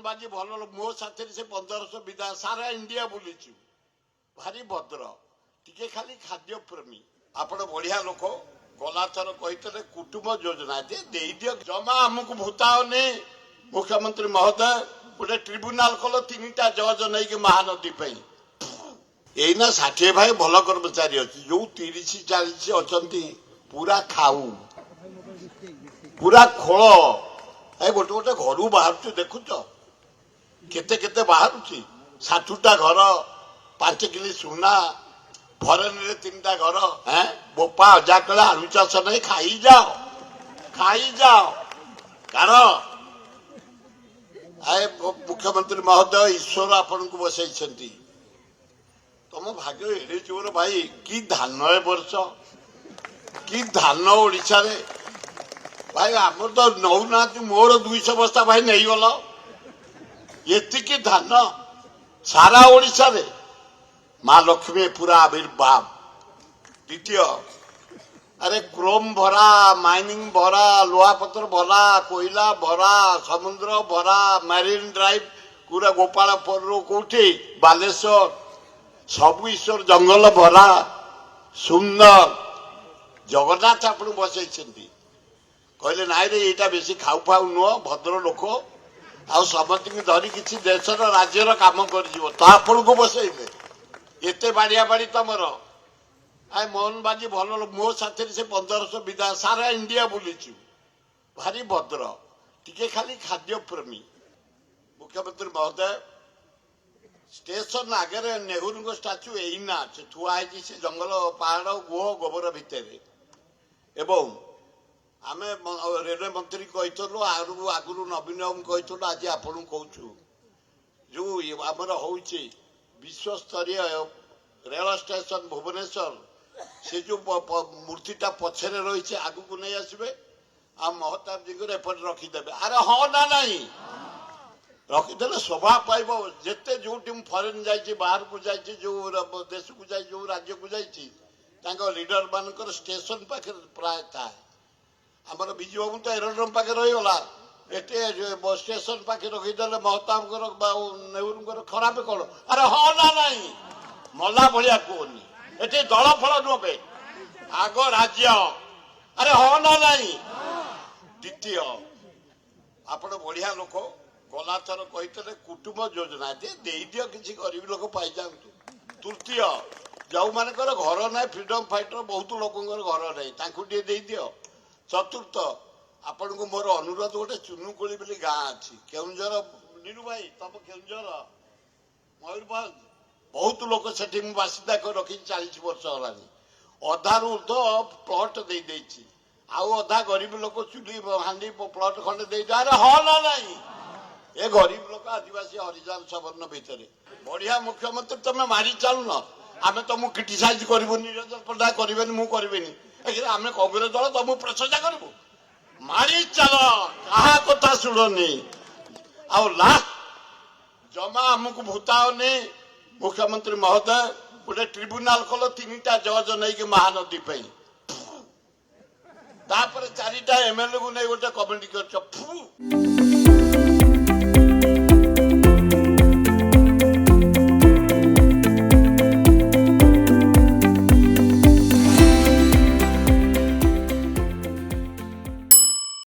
ବାଜି ଭଲ ମୋ ସାଥିରେ ସେ 1500 ବିଧା ସାରା ଇଣ୍ଡିଆ ବୁଲିଛୁ ଭାରି ଭଦ୍ର ଟିକେ ଖାଲି ଖାଦ୍ୟ ପ୍ରେମୀ ଆପଣ ବଢିଆ ଲୋକ ଗଲାଥର କହିଥିଲେ କୁଟୁମ୍ବ ଯୋଜନା ଦେଇଦିଅ ଜମା ଆମକୁ ଭୂତାଅନି ମୁଖ୍ୟମନ୍ତ୍ରୀ ମହୋଦୟ ଗୋଟେ ଟ୍ରିବ୍ୟୁନାଲ କଲ 3ଟା ଜଜ ନେଇକି ମହାନଦୀ ପାଇଁ ଏଇନା 60 ଭାଇ ଭଲ କର୍ମଚାରୀ ଅଛି ଯୋଉ 30-40 ଅଛନ୍ତି ପୁରା ଖାଉ ପୁରା ଖୋଳ ଏ ଗୋଟେ ଗୋଟେ ଘରୁ ବାହାରୁଛୁ ଦେଖୁଛ କେତେ କେତେ ବାହାରୁଛି 60ଟା ଘର 5 କିଲି ସୁନା ଫରେନରେ 3ଟା ଘର ବୋପା ଅଜା କଳେ ଆଳୁ ଚାଷ ନାହିଁ ଖାଇଯାଅ କାରଣ ମୁଖ୍ୟମନ୍ତ୍ରୀ ମହୋଦୟ ଈଶ୍ୱର ଆପଣଙ୍କୁ ବସେଇଛନ୍ତି ତମ ଭାଗ୍ୟ ଏଡେ ଜୋର ଭାଇ କି ଧାନ ଏ ବର୍ଷ କି ଧାନ ଓଡିଶାରେ ଭାଇ ଆମର ତ ନଉନାହାନ୍ତି ମୋର 200 ବସ୍ତା ଭାଇ ନେଇଗଲ ଏତିକି ଧାନ ସାରା ଓଡିଶାରେ ମା ଲକ୍ଷ୍ମୀ ପୁରା ଆବିର୍ଭାବ ଦ୍ୱିତୀୟ अरे क्रोम भरा माइनिंग भरा लोहापत्र भरा कोयला भरा समुद्र भरा मैरीन ड्राइव पूरा गोपालपुर कौटी बालेश्वर सबु ईश्वर जंगल भरा सुंदर जगन्नाथ आपण बसई कहले नाई रे यहाँ बेसी खाऊ फाऊ नुह भद्र लोक आ समस्त धरी किसी देशर राज्यर काम कर बसईले एते बाड़िया बाड़ी तमर मोहन बाजी भल मो साथी से 1500 विधा सारा इंडिया बुलीचु भारी भद्र टिके खाली खाद्य प्रेमी मुख्यमंत्री महोदय स्टेशन आगे नेहरू स्टाच्यू एना ठुआ से जंगल पहाड़ गुह गोबर भितर एवं आम रेलवे मंत्री कहीलु आगु नवीन बाबू कहीलु आज आपन कहूँ जो आमर हूँ विश्वस्तरीय रेल स्टेशन भुवनेश्वर से जो मूर्तिटा पछरे रही आगु को नहीं आसबे आ महताब जी को एपटे रखीदे अरे हाँ ना नहीं रखीदे शोभा पाइब जिते जो टीम फरेन जाइए बाहर को जाइए जो देश को जाए जो राज्य को जाइए लीडर मान स्टेशन पाखे प्राय थाए आमर विजु बाबू तो एरोड्रम पाखे रहीगला एटे स्टेशन पाखे रखीदे महताब नेहरू खराब कौन अरे हाँ ना नहीं मला भाया कहनी ये दल फल नुहे आग राज्य अरे हाँ ना नहीं द्वितीय आपण बढ़िया लोक गलाथर कहते कुटुंब योजना दियो किसी गरीब लोक पाई जातु तृतीय जो मान घर ना फ्रीडम फाइटर बहुत लोक घर ना दियो चतुर्थ आपण को मोर अनुरोध गोटे चुनुकोली बोली गाँ अच्छी केउंझर नीलू भाई तुम केउंझर मयूरभंज बहुत लोक से बासिंदा रखी 40 वर्ष है अधारू तो प्लट दे आउ अधा गरीब लोक चुली हाँ प्लट खंडे दे अरे हाँ ना नहीं ए गरीब लोक आदिवासी हरिजन सवर्ण भितर बढ़िया मुख्यमंत्री तुम मारी चलुन आम तुमको क्रिटिसाइज करूँ निरंजन प्रधान करें मुझे आम कांग्रेस दल तुमको प्रशंसा करूँ मारी चल क्या कथा शुणनी आ लास्ट जमा आमको भूताओनी मुख्यमंत्री महोदय गोटे ट्रिब्यूनाल कल 3टा जज नहीं महानदी तापर 4टा एमएलए को नहीं गोटे कमिटी कर